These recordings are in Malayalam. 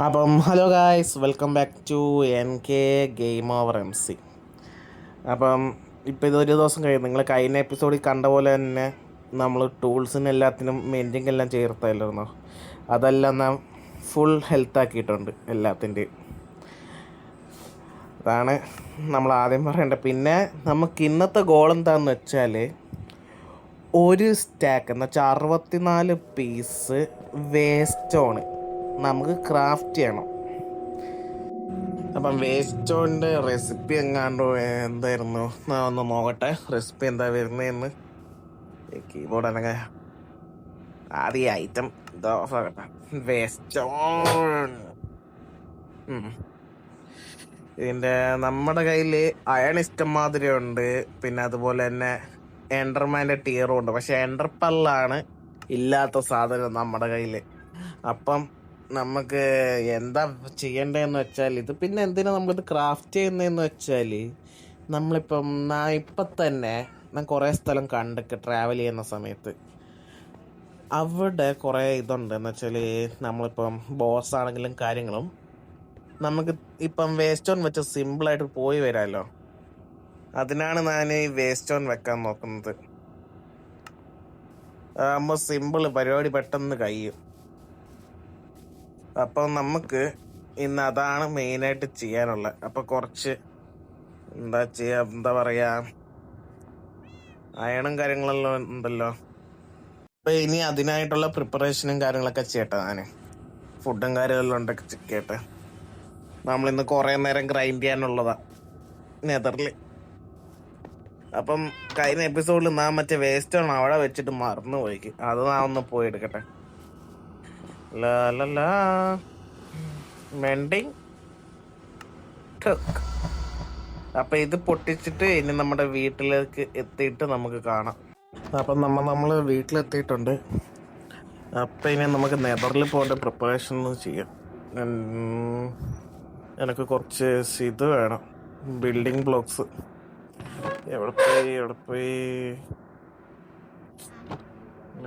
അപ്പം hello guys, welcome back to N K game over M C. അപ്പം ഇപ്പോൾ ഇതൊരു ദിവസം കഴിയും. നിങ്ങൾ കഴിഞ്ഞ എപ്പിസോഡിൽ കണ്ട പോലെ തന്നെ നമ്മൾ ടൂൾസിന് എല്ലാത്തിനും മെൻറ്റിങ് എല്ലാം ചേർത്തായിരുന്നു. അതെല്ലാം നാം ഫുൾ ഹെൽത്ത് ആക്കിയിട്ടുണ്ട് എല്ലാത്തിൻ്റെയും. അതാണ് നമ്മൾ ആദ്യം പറയേണ്ടത്. പിന്നെ നമുക്ക് ഇന്നത്തെ ഗോൾ എന്താണെന്ന് വെച്ചാൽ ഒരു സ്റ്റാക്ക് എന്ന് വെച്ചാൽ 64 പീസ് വേസ്റ്റോണ് നമുക്ക് ക്രാഫ്റ്റ് ചെയ്യണം. അപ്പം വേസ്റ്റോണിൻ്റെ റെസിപ്പി എങ്ങാണ്ടോ എന്തായിരുന്നു ഒന്ന് നോക്കട്ടെ. റെസിപ്പി എന്താ വരുന്നതെന്ന് കീബോർഡ് അല്ലെങ്കിൽ ആദ്യ ഐറ്റം ഇതാ വേസ്റ്റോൺ. ഇതിൻ്റെ നമ്മുടെ കയ്യിൽ അയൺ ഇഷ്ടംമാതിരി ഉണ്ട്. പിന്നെ അതുപോലെ തന്നെ എൻഡർമാൻ്റെ ടീറും ഉണ്ട്. പക്ഷെ എൻഡർപ്പല്ലാണ് ഇല്ലാത്ത സാധനം നമ്മുടെ കയ്യിൽ. അപ്പം നമുക്ക് എന്താ ചെയ്യേണ്ടതെന്ന് വെച്ചാൽ ഇത് പിന്നെ എന്തിനാ നമ്മളിത് ക്രാഫ്റ്റ് ചെയ്യുന്നതെന്ന് വെച്ചാൽ നമ്മളിപ്പം ഇപ്പം തന്നെ ഞാൻ കുറേ സ്ഥലം കണ്ടൊക്കെ ട്രാവൽ ചെയ്യുന്ന സമയത്ത് അവിടെ കുറേ ഇതുണ്ട്. എന്ന് വെച്ചാൽ നമ്മളിപ്പം ബോസ് ആണെങ്കിലും കാര്യങ്ങളും നമുക്ക് ഇപ്പം വേസ്റ്റ് ഓൺ വെച്ച് സിമ്പിളായിട്ട് പോയി വരാമല്ലോ. അതിനാണ് ഞാൻ ഈ വേസ്റ്റ് ഓൺ വെക്കാൻ നോക്കുന്നത്. ആകുമ്പോൾ സിമ്പിൾ പരിപാടി പെട്ടെന്ന് കഴിയും. അപ്പം നമുക്ക് ഇന്ന് അതാണ് മെയിനായിട്ട് ചെയ്യാനുള്ളത്. അപ്പോൾ കുറച്ച് എന്താ പറയുക, അയണും കാര്യങ്ങളെല്ലാം ഉണ്ടല്ലോ. അപ്പം ഇനി അതിനായിട്ടുള്ള പ്രിപ്പറേഷനും കാര്യങ്ങളൊക്കെ ചെയ്യട്ടെ. ഞാൻ ഫുഡും കാര്യമെല്ലാം ഉണ്ടൊക്കെ ചെയ്യട്ടെ. നമ്മളിന്ന് കുറേ നേരം ഗ്രൈൻഡ് ചെയ്യാനുള്ളതാണ് നെതറിൽ. അപ്പം കഴിഞ്ഞ എപ്പിസോഡിൽ നാം മറ്റേ വേസ്റ്റ് ആണ് അവിടെ വെച്ചിട്ട് മറന്നു പോയിക്ക്. അത് നാം ഒന്ന് പോയി എടുക്കട്ടെ. മെൻഡിങ്. അപ്പം ഇത് പൊട്ടിച്ചിട്ട് ഇനി നമ്മുടെ വീട്ടിലേക്ക് എത്തിയിട്ട് നമുക്ക് കാണാം. അപ്പം നമ്മൾ വീട്ടിലെത്തിയിട്ടുണ്ട്. അപ്പം ഇനി നമുക്ക് നെതറിൽ പോകേണ്ട പ്രിപ്പറേഷൻ ചെയ്യാം. എനിക്ക് കുറച്ച് ഇത് വേണം, ബിൽഡിംഗ് ബ്ലോക്സ്.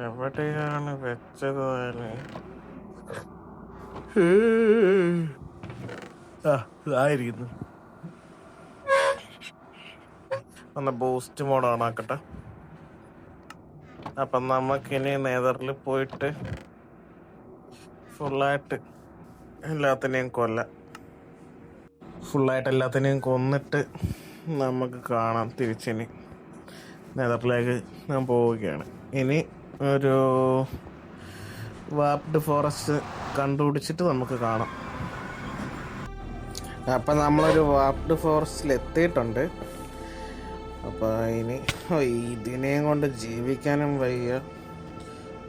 എവിടെയാണ് വെച്ചത്? ഇതായിരിക്കുന്നു. ഒന്ന് ബൂസ്റ്റ് മോഡ് ഓണാക്കട്ടെ. അപ്പം നമുക്കിനി നെതറിൽ പോയിട്ട് ഫുള്ളായിട്ട് എല്ലാത്തിനെയും കൊന്നിട്ട് നമുക്ക് കാണാം. തിരിച്ചിനി നെതറിലേക്ക് ഞാൻ പോവുകയാണ്. ഇനി ഒരു വാപ്ഡ് ഫോറസ്റ്റ് കണ്ടുപിടിച്ചിട്ട് നമുക്ക് കാണാം. അപ്പം നമ്മളൊരു വാപ്ഡ് ഫോറസ്റ്റിൽ എത്തിയിട്ടുണ്ട്. അപ്പോൾ ഇനി ഇതിനെയും കൊണ്ട് ജീവിക്കാനും വയ്യ.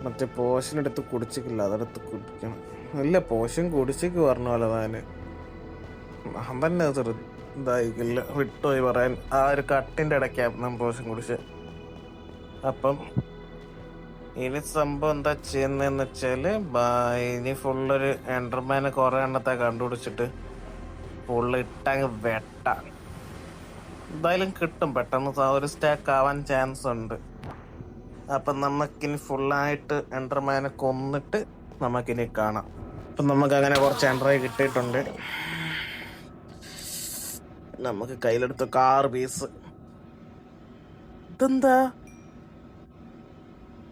മറ്റേ പോഷൻ എടുത്ത് കുടിച്ചിട്ടില്ല, അതെടുത്ത് കുടിക്കണം. ഇല്ല, പോഷൻ കുടിച്ചിക്ക് പറഞ്ഞ പോലെ ഞാൻ തന്നെ ഇതായിക്കില്ല, വിട്ടുപോയി പറയാൻ. ആ ഒരു കട്ടിൻ്റെ ഇടയ്ക്കാണ് ഞാൻ പോഷൻ കുടിച്ച്. അപ്പം ഇനി സംഭവം എന്താ ചെയ്യുന്നതെന്ന് വെച്ചാൽ ഇനി ഫുള്ളൊരു എൻഡർമാനെ കുറേ എണ്ണത്തെ കണ്ടുപിടിച്ചിട്ട് ഫുള്ള് ഇട്ടങ്ങ് വെട്ടാം. എന്തായാലും കിട്ടും, പെട്ടെന്ന് ഒരു സ്റ്റാക്ക് ആവാൻ ചാൻസ് ഉണ്ട്. അപ്പം നമുക്കിനി ഫുള്ളായിട്ട് എൻഡർമാനെ കൊന്നിട്ട് നമുക്കിനി കാണാം. അപ്പം നമുക്ക് അങ്ങനെ കുറച്ച് എൻഡറായി കിട്ടിയിട്ടുണ്ട്. നമുക്ക് കയ്യിലെടുത്ത് 6 പീസ്. ഇതെന്താ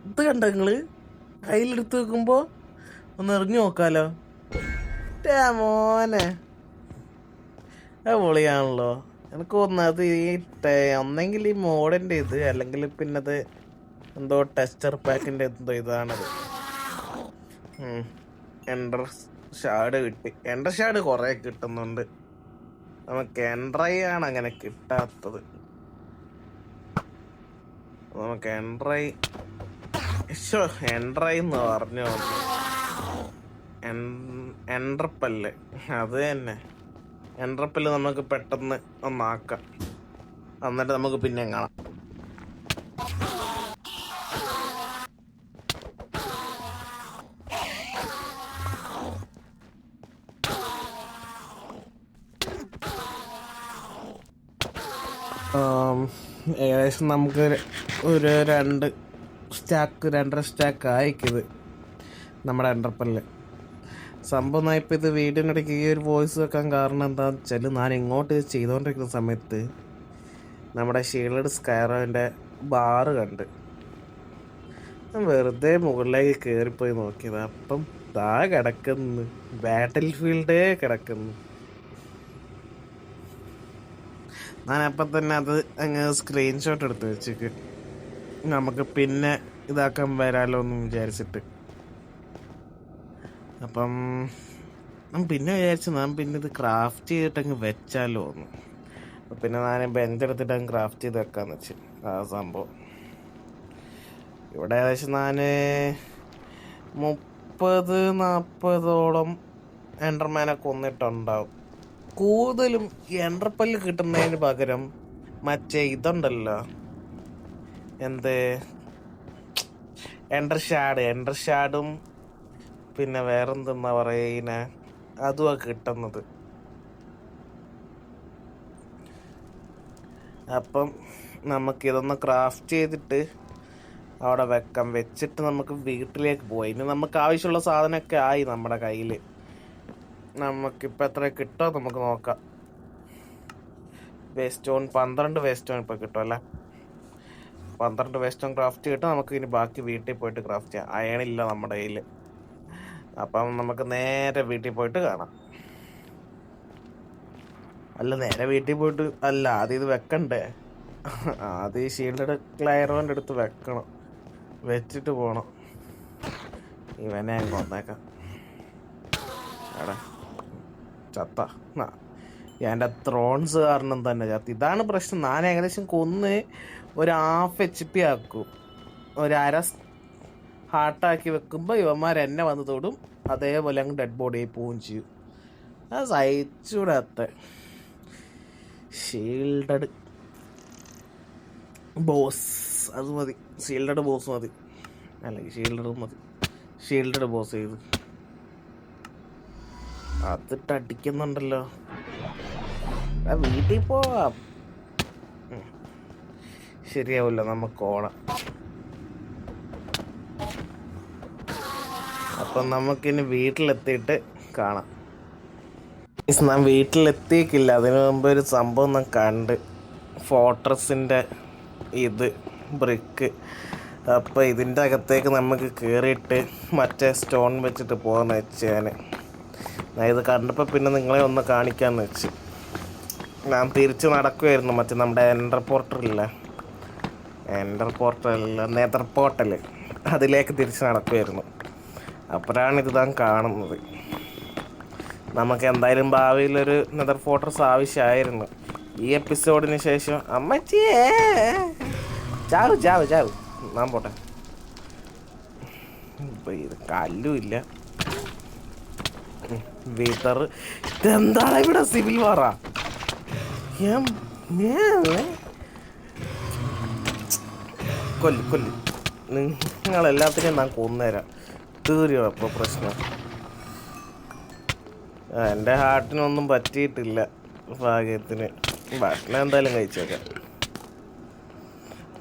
ഇത് കണ്ട നിങ്ങള്? കയ്യിലെടുത്ത് വെക്കുമ്പോ ഒന്ന് എറിഞ്ഞു നോക്കാലോ. മോനെ പൊളിയാണല്ലോ. എനിക്ക് തോന്നുന്നത് ഒന്നെങ്കിൽ ഈ മോഡിൻ്റെ ഇത്, അല്ലെങ്കിൽ പിന്നത് എന്തോ ടെസ്റ്റർ പാക്കിൻ്റെ എന്തോ ഇതാണത്. എൻഡർ ഷാഡ് കിട്ടി. എൻഡർ ഷാഡ് കുറേ കിട്ടുന്നുണ്ട്. നമുക്ക് എൻഡ്രൈ ആണ് അങ്ങനെ കിട്ടാത്തത്. നമുക്ക് എൻഡ്രൈ എന്ന് പറഞ്ഞു. എൻഡർപ്പല്ല്, അത് തന്നെ. എൻഡർപ്പല്ല് നമുക്ക് പെട്ടെന്ന് ഒന്നാക്കാം. എന്നിട്ട് നമുക്ക് പിന്നെ കാണാം. ഏകദേശം നമുക്ക് ഒരു 2.5 സ്റ്റാക്ക് ആയിക്കിത് നമ്മുടെ എൻഡർപ്പല്ല്. സംഭവം ഞാൻ ഇപ്പം ഇത് വീടിനിടയ്ക്ക് ഈ ഒരു വോയിസ് വെക്കാൻ കാരണം എന്താണെന്ന് വെച്ചാൽ ഞാൻ ഇങ്ങോട്ട് ഇത് ചെയ്തുകൊണ്ടിരിക്കുന്ന സമയത്ത് നമ്മുടെ ഷീൽഡ് സ്കൈറോൻ്റെ ബാറ് കണ്ട് ഞാൻ വെറുതെ മുകളിലേക്ക് കയറിപ്പോയി നോക്കിയത്. അപ്പം താ കിടക്കുന്നു, ബാറ്റിൽ ഫീൽഡേ കിടക്കുന്നു. ഞാനപ്പം തന്നെ അത് അങ്ങ് സ്ക്രീൻഷോട്ട് എടുത്ത് വെച്ചിട്ട് നമുക്ക് പിന്നെ ഇതാക്കാൻ വരാമല്ലോ എന്ന് വിചാരിച്ചിട്ട്. അപ്പം പിന്നെ വിചാരിച്ചു ഞാൻ പിന്നെ ഇത് ക്രാഫ്റ്റ് ചെയ്തിട്ടങ്ങ് വെച്ചാലോ എന്ന്. അപ്പം പിന്നെ ഞാൻ ബെഞ്ചെടുത്തിട്ട് അങ്ങ് ക്രാഫ്റ്റ് ചെയ്ത് വെക്കാന്ന് വെച്ചു. ആ സംഭവം ഇവിടെ ഏകദേശം ഞാൻ 30-40ഓളം എൻഡർമാനെ കൊന്നിട്ടുണ്ടാവും. കൂടുതലും എൻഡർപ്പല്ല് കിട്ടുന്നതിന് പകരം മറ്റേ ഇതുണ്ടല്ലോ, എന്ത് എൻഡർ ഷാഡും പിന്നെ വേറെന്തെന്നാ പറയുന്ന അതുമാണ് കിട്ടുന്നത്. അപ്പം നമുക്കിതൊന്ന് ക്രാഫ്റ്റ് ചെയ്തിട്ട് അവിടെ വെക്കാം. വെച്ചിട്ട് നമുക്ക് വീട്ടിലേക്ക് പോയി. ഇനി നമുക്ക് ആവശ്യമുള്ള സാധനമൊക്കെ ആയി നമ്മുടെ കയ്യിൽ. നമുക്കിപ്പോൾ എത്ര കിട്ടുമോ നമുക്ക് നോക്കാം. വേസ്റ്റോൺ 12 വേസ്റ്റോൺ ഇപ്പോൾ കിട്ടുമല്ലേ. 12 വേസ്റ്റോൺ ക്രാഫ്റ്റ് ചെയ്തിട്ട് നമുക്ക് ഇനി ബാക്കി വീട്ടിൽ പോയിട്ട് ക്രാഫ്റ്റ് ചെയ്യാം. അയണില്ല നമ്മുടെ കയ്യിൽ. അപ്പം നമുക്ക് നേരെ വീട്ടിൽ പോയിട്ട് കാണാം. അല്ല, നേരെ വീട്ടിൽ പോയിട്ട് അല്ല, ആദ്യം ഇത് വെക്കണ്ടേ. ആദ്യം ഈ ഷീൽഡ് ക്ലയറോൻ്റെ അടുത്ത് വെക്കണം, വെച്ചിട്ട് പോകണം. ഇവനെ ഞാൻ കൊന്നേക്കാം. എടാ ചത്ത, എൻ്റെ ത്രോൺസ് കാരണം തന്നെ ചത്ത. ഇതാണ് പ്രശ്നം. ഞാൻ ഏകദേശം കൊന്ന് ഒരു 1/2 HP ആക്കും. ഒരു 1/2 ഹാർട്ടാക്കി വെക്കുമ്പോൾ ഇവന്മാർ എന്നെ വന്ന് തൊടും. അതേപോലെ അങ്ങ് ഡെഡ് ബോഡി ആയി പോവുകയും ചെയ്യും. അത് സഹിച്ചൂടാത്ത ഷീൽഡഡ് ബോസ് അത് മതി. ഷീൽഡഡ് ബോസ് മതി, അല്ലെങ്കിൽ ഷീൽഡഡ് ബോസ് ചെയ്ത് അതിട്ട് അടിക്കുന്നുണ്ടല്ലോ. വീട്ടിൽ പോവാം. ശരിയാവില്ല, നമുക്ക് ഓണം. അപ്പം നമുക്കിനി വീട്ടിലെത്തിയിട്ട് കാണാം. ഞാൻ വീട്ടിലെത്തിയിട്ടില്ല, അതിനു മുമ്പ് ഒരു സംഭവം ഞാൻ കണ്ട്. ഫോർട്രസിൻ്റെ ഇത് ബ്രിക്ക്. അപ്പോൾ ഇതിൻ്റെ അകത്തേക്ക് നമുക്ക് കയറിയിട്ട് മറ്റേ സ്റ്റോൺ വെച്ചിട്ട് പോകാമെന്ന് വെച്ച് ഞാൻ ഇത് കണ്ടപ്പോൾ പിന്നെ നിങ്ങളെ ഒന്ന് കാണിക്കാമെന്ന് വെച്ച് ഞാൻ തിരിച്ച് നടക്കുമായിരുന്നു. മറ്റേ നമ്മുടെ നെതർ പോർട്ടൽ അതിലേക്ക് തിരിച്ച് നടക്കുമായിരുന്നു. അപ്പോഴാണ് ഇത് താൻ കാണുന്നത്. നമുക്ക് എന്തായാലും ഭാവിയിലൊരു നെതർ ഫോർട്രസ് ആവശ്യമായിരുന്നു. ഈ എപ്പിസോഡിന് ശേഷം അമ്മച്ചിയേ ചാവ് ഞാൻ പോട്ടെ. ഇത് കല്ലുമില്ല. ഇതെന്താണ് ഇവിടെ സിവിൽ വാറാ? കൊല്ലു നിങ്ങളെല്ലാത്തിനെയും ഞാൻ കൊന്നുതരാം. തീരുമോ അപ്പോൾ പ്രശ്നം? എൻ്റെ ഹാർട്ടിനൊന്നും പറ്റിയിട്ടില്ല ഭാഗ്യത്തിന്. ഭക്ഷണം എന്തായാലും കഴിച്ചേക്കാം.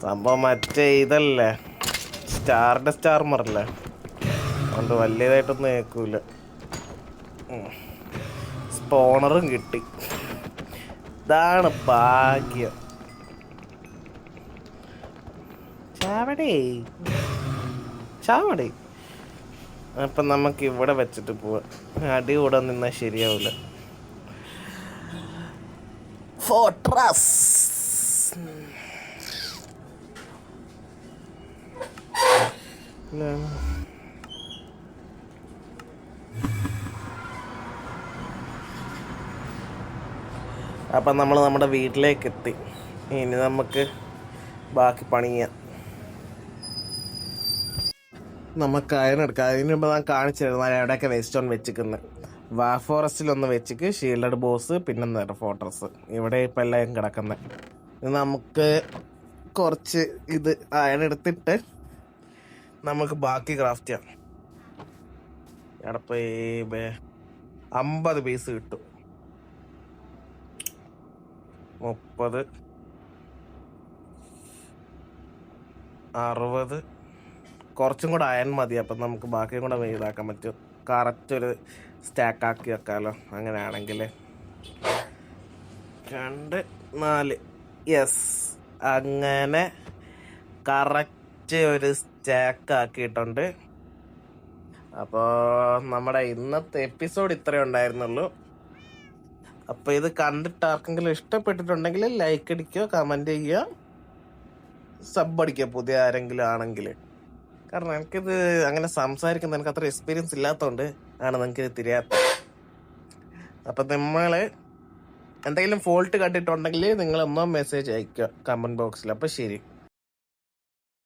സംഭവം മറ്റേ ഇതല്ലേ, സ്റ്റാർമറല്ലേ, അതുകൊണ്ട് വലിയതായിട്ടൊന്നും കേൾക്കൂല. സ്പോണറും കിട്ടി, ഇതാണ് ഭാഗ്യം. ചാവടേ. അപ്പം നമുക്ക് ഇവിടെ വെച്ചിട്ട് പോവാം. അടി കൂടെ നിന്നാൽ ശരിയാവില്ല. ഫോർട്രസ് അപ്പം നമ്മൾ നമ്മുടെ വീട്ടിലേക്ക് എത്തി. ഇനി നമുക്ക് ബാക്കി പണി ചെയ്യാം. നമുക്ക് അയണെടുക്കാം. അതിന് മുമ്പ് ഞാൻ കാണിച്ചിരുന്നു എവിടെയൊക്കെ വേസ്റ്റോൺ വെച്ചിരിക്കുന്നത്. ഫോറസ്റ്റിലൊന്ന് വെച്ചിട്ട് ഷീൽഡഡ് ബോസ്, പിന്നെ നെതർ ഫോർട്രസ്. ഇവിടെ ഇപ്പം എല്ലാം കിടക്കുന്നത്. നമുക്ക് കുറച്ച് ഇത് അയണെടുത്തിട്ട് നമുക്ക് ബാക്കി ക്രാഫ്റ്റ് ചെയ്യാം. എടപ്പോ 50 പീസ് കിട്ടും. 30, 60. കുറച്ചും കൂടെ അയൺ മതി. അപ്പം നമുക്ക് ബാക്കിയും കൂടെ ഇതാക്കാൻ പറ്റും. കറക്റ്റ് ഒരു സ്റ്റാക്കാക്കി വെക്കാമല്ലോ അങ്ങനെയാണെങ്കിൽ. 2 4 യെസ്, അങ്ങനെ കറക്റ്റ് ഒരു സ്റ്റാക്ക് ആക്കിയിട്ടുണ്ട്. അപ്പോൾ നമ്മുടെ ഇന്നത്തെ എപ്പിസോഡ് ഇത്രയേ ഉണ്ടായിരുന്നുള്ളൂ. അപ്പോൾ ഇത് കണ്ടിട്ട് ആർക്കെങ്കിലും ഇഷ്ടപ്പെട്ടിട്ടുണ്ടെങ്കിൽ ലൈക്ക് അടിക്കുക, കമൻറ്റ് ചെയ്യുക, സബ് അടിക്കുക പുതിയ ആരെങ്കിലും ആണെങ്കിൽ. കാരണം എനിക്കിത് അങ്ങനെ സംസാരിക്കുന്നത് എനിക്ക് അത്ര എക്സ്പീരിയൻസ് ഇല്ലാത്തതുകൊണ്ട് ആണ് നിങ്ങൾക്കിത് തിരിയാത്തത്. അപ്പം നമ്മൾ എന്തെങ്കിലും ഫോൾട്ട് കണ്ടിട്ടുണ്ടെങ്കിൽ നിങ്ങളൊന്നോ മെസ്സേജ് അയക്കുക കമൻറ്റ് ബോക്സിൽ. അപ്പോൾ ശരി.